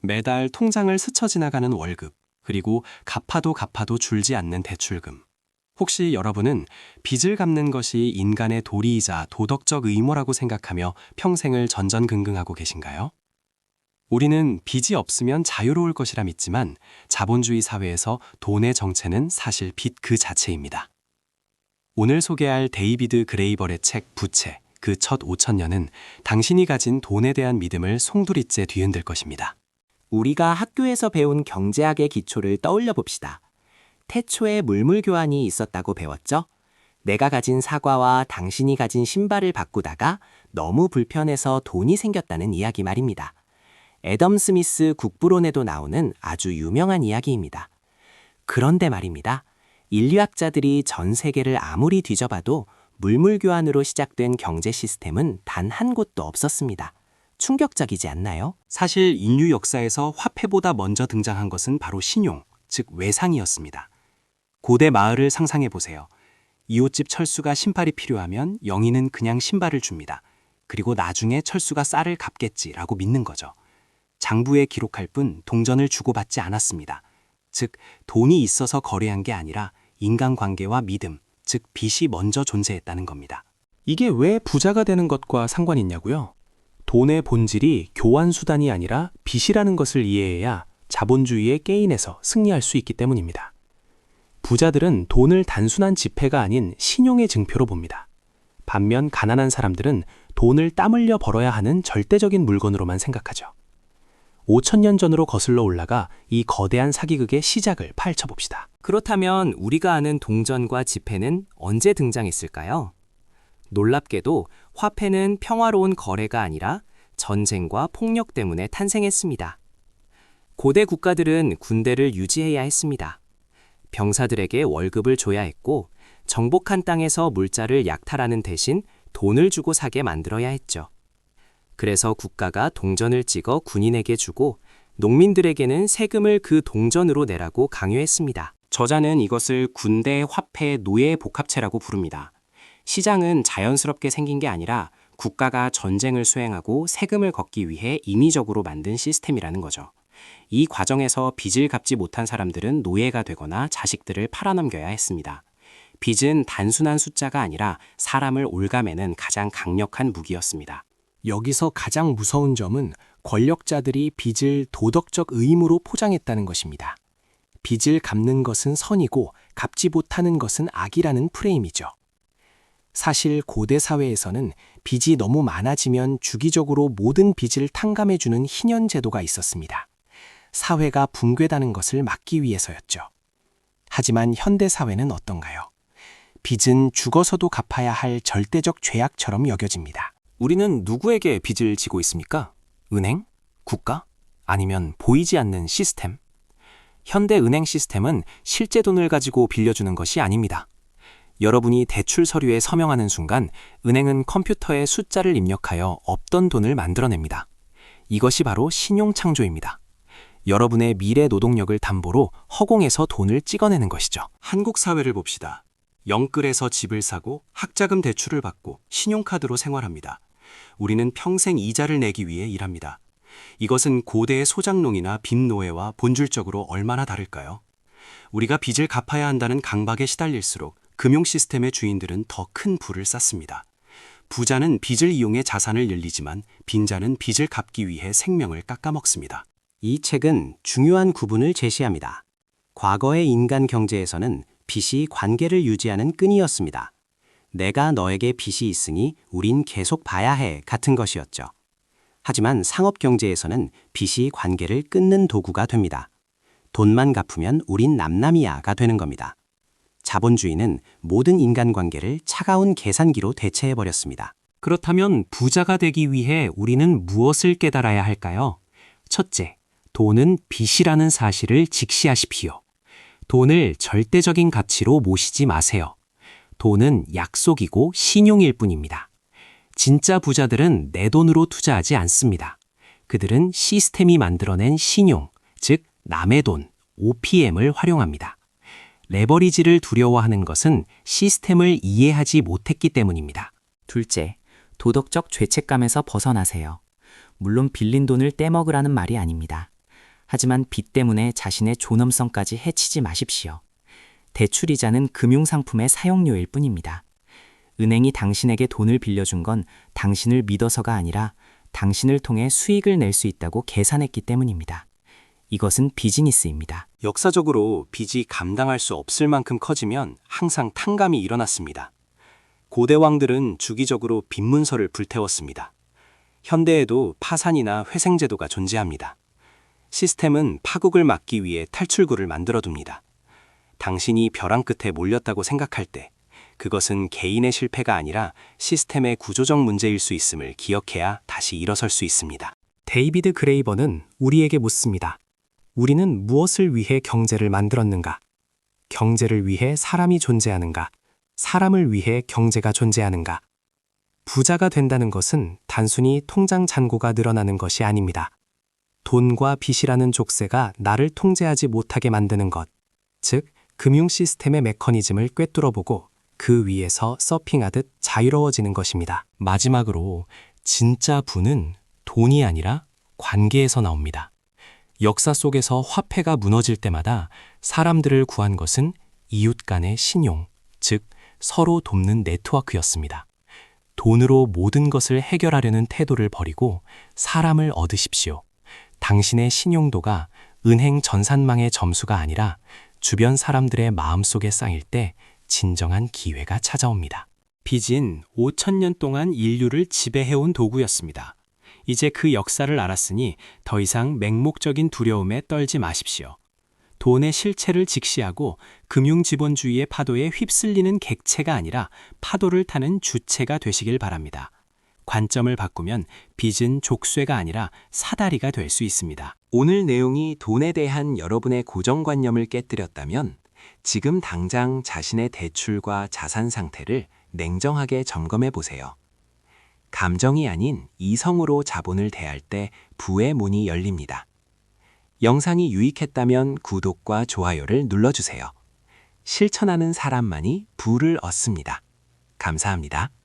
매달 통장을 스쳐 지나가는 월급, 그리고 갚아도 줄지 않는 대출금. 혹시 여러분은 빚을 갚는 것이 인간의 도리이자 도덕적 의무라고 생각하며 평생을 전전긍긍하고 계신가요? 우리는 빚이 없으면 자유로울 것이라 믿지만 자본주의 사회에서 돈의 정체는 사실 빚 그 자체입니다. 오늘 소개할 데이비드 그레이벌의 책 부채, 그 첫 5,000년은 당신이 가진 돈에 대한 믿음을 송두리째 뒤흔들 것입니다. 우리가 학교에서 배운 경제학의 기초를 떠올려 봅시다. 태초에 물물 교환이 있었다고 배웠죠? 내가 가진 사과와 당신이 가진 신발을 바꾸다가 너무 불편해서 돈이 생겼다는 이야기 말입니다. 애덤 스미스 국부론에도 나오는 아주 유명한 이야기입니다. 그런데 말입니다. 인류학자들이 전 세계를 아무리 뒤져봐도 물물 교환으로 시작된 경제 시스템은 단 한 곳도 없었습니다. 충격적이지 않나요? 사실 인류 역사에서 화폐보다 먼저 등장한 것은 바로 신용, 즉 외상이었습니다. 고대 마을을 상상해 보세요. 이웃집 철수가 신발이 필요하면 영인은 그냥 신발을 줍니다. 그리고 나중에 철수가 쌀을 갚겠지라고 믿는 거죠. 장부에 기록할 뿐 동전을 주고받지 않았습니다. 즉, 돈이 있어서 거래한 게 아니라 인간관계와 믿음, 즉 빚이 먼저 존재했다는 겁니다. 이게 왜 부자가 되는 것과 상관이 있냐고요? 돈의 본질이 교환수단이 아니라 빚이라는 것을 이해해야 자본주의의 게임에서 승리할 수 있기 때문입니다. 부자들은 돈을 단순한 지폐가 아닌 신용의 증표로 봅니다. 반면 가난한 사람들은 돈을 땀 흘려 벌어야 하는 절대적인 물건으로만 생각하죠. 5,000년 전으로 거슬러 올라가 이 거대한 사기극의 시작을 파헤쳐봅시다. 그렇다면 우리가 아는 동전과 지폐는 언제 등장했을까요? 놀랍게도 화폐는 평화로운 거래가 아니라 전쟁과 폭력 때문에 탄생했습니다. 고대 국가들은 군대를 유지해야 했습니다. 병사들에게 월급을 줘야 했고 정복한 땅에서 물자를 약탈하는 대신 돈을 주고 사게 만들어야 했죠. 그래서 국가가 동전을 찍어 군인에게 주고 농민들에게는 세금을 그 동전으로 내라고 강요했습니다. 저자는 이것을 군대, 화폐, 노예 복합체라고 부릅니다. 시장은 자연스럽게 생긴 게 아니라 국가가 전쟁을 수행하고 세금을 걷기 위해 인위적으로 만든 시스템이라는 거죠. 이 과정에서 빚을 갚지 못한 사람들은 노예가 되거나 자식들을 팔아넘겨야 했습니다. 빚은 단순한 숫자가 아니라 사람을 옭아매는 가장 강력한 무기였습니다. 여기서 가장 무서운 점은 권력자들이 빚을 도덕적 의무로 포장했다는 것입니다. 빚을 갚는 것은 선이고 갚지 못하는 것은 악이라는 프레임이죠. 사실 고대 사회에서는 빚이 너무 많아지면 주기적으로 모든 빚을 탕감해주는 희년 제도가 있었습니다. 사회가 붕괴되는 것을 막기 위해서였죠. 하지만 현대 사회는 어떤가요? 빚은 죽어서도 갚아야 할 절대적 죄악처럼 여겨집니다. 우리는 누구에게 빚을 지고 있습니까? 은행? 국가? 아니면 보이지 않는 시스템? 현대 은행 시스템은 실제 돈을 가지고 빌려주는 것이 아닙니다. 여러분이 대출 서류에 서명하는 순간 은행은 컴퓨터에 숫자를 입력하여 없던 돈을 만들어냅니다. 이것이 바로 신용창조입니다. 여러분의 미래 노동력을 담보로 허공에서 돈을 찍어내는 것이죠. 한국 사회를 봅시다. 영끌에서 집을 사고 학자금 대출을 받고 신용카드로 생활합니다. 우리는 평생 이자를 내기 위해 일합니다. 이것은 고대의 소장농이나 빚노예와 본질적으로 얼마나 다를까요? 우리가 빚을 갚아야 한다는 강박에 시달릴수록 금융 시스템의 주인들은 더 큰 부를 쌓습니다. 부자는 빚을 이용해 자산을 늘리지만 빈자는 빚을 갚기 위해 생명을 깎아먹습니다. 이 책은 중요한 구분을 제시합니다. 과거의 인간 경제에서는 빚이 관계를 유지하는 끈이었습니다. 내가 너에게 빚이 있으니 우린 계속 봐야 해 같은 것이었죠. 하지만 상업 경제에서는 빚이 관계를 끊는 도구가 됩니다. 돈만 갚으면 우린 남남이야가 되는 겁니다. 자본주의는 모든 인간관계를 차가운 계산기로 대체해버렸습니다. 그렇다면 부자가 되기 위해 우리는 무엇을 깨달아야 할까요? 첫째, 돈은 빚이라는 사실을 직시하십시오. 돈을 절대적인 가치로 모시지 마세요. 돈은 약속이고 신용일 뿐입니다. 진짜 부자들은 내 돈으로 투자하지 않습니다. 그들은 시스템이 만들어낸 신용, 즉 남의 돈, OPM을 활용합니다. 레버리지를 두려워하는 것은 시스템을 이해하지 못했기 때문입니다. 둘째, 도덕적 죄책감에서 벗어나세요. 물론 빌린 돈을 떼먹으라는 말이 아닙니다. 하지만 빚 때문에 자신의 존엄성까지 해치지 마십시오. 대출이자는 금융상품의 사용료일 뿐입니다. 은행이 당신에게 돈을 빌려준 건 당신을 믿어서가 아니라 당신을 통해 수익을 낼 수 있다고 계산했기 때문입니다. 이것은 비즈니스입니다. 역사적으로 빚이 감당할 수 없을 만큼 커지면 항상 탕감이 일어났습니다. 고대 왕들은 주기적으로 빚문서를 불태웠습니다. 현대에도 파산이나 회생제도가 존재합니다. 시스템은 파국을 막기 위해 탈출구를 만들어둡니다. 당신이 벼랑 끝에 몰렸다고 생각할 때 그것은 개인의 실패가 아니라 시스템의 구조적 문제일 수 있음을 기억해야 다시 일어설 수 있습니다. 데이비드 그레이버는 우리에게 묻습니다. 우리는 무엇을 위해 경제를 만들었는가? 경제를 위해 사람이 존재하는가? 사람을 위해 경제가 존재하는가? 부자가 된다는 것은 단순히 통장 잔고가 늘어나는 것이 아닙니다. 돈과 빚이라는 족쇄가 나를 통제하지 못하게 만드는 것, 즉 금융 시스템의 메커니즘을 꿰뚫어보고 그 위에서 서핑하듯 자유로워지는 것입니다. 마지막으로 진짜 부는 돈이 아니라 관계에서 나옵니다. 역사 속에서 화폐가 무너질 때마다 사람들을 구한 것은 이웃 간의 신용, 즉 서로 돕는 네트워크였습니다. 돈으로 모든 것을 해결하려는 태도를 버리고 사람을 얻으십시오. 당신의 신용도가 은행 전산망의 점수가 아니라 주변 사람들의 마음속에 쌓일 때 진정한 기회가 찾아옵니다. 빚은 5,000년 동안 인류를 지배해온 도구였습니다. 이제 그 역사를 알았으니 더 이상 맹목적인 두려움에 떨지 마십시오. 돈의 실체를 직시하고 금융지본주의의 파도에 휩쓸리는 객체가 아니라 파도를 타는 주체가 되시길 바랍니다. 관점을 바꾸면 빚은 족쇄가 아니라 사다리가 될 수 있습니다. 오늘 내용이 돈에 대한 여러분의 고정관념을 깨뜨렸다면 지금 당장 자신의 대출과 자산 상태를 냉정하게 점검해 보세요. 감정이 아닌 이성으로 자본을 대할 때 부의 문이 열립니다. 영상이 유익했다면 구독과 좋아요를 눌러주세요. 실천하는 사람만이 부를 얻습니다. 감사합니다.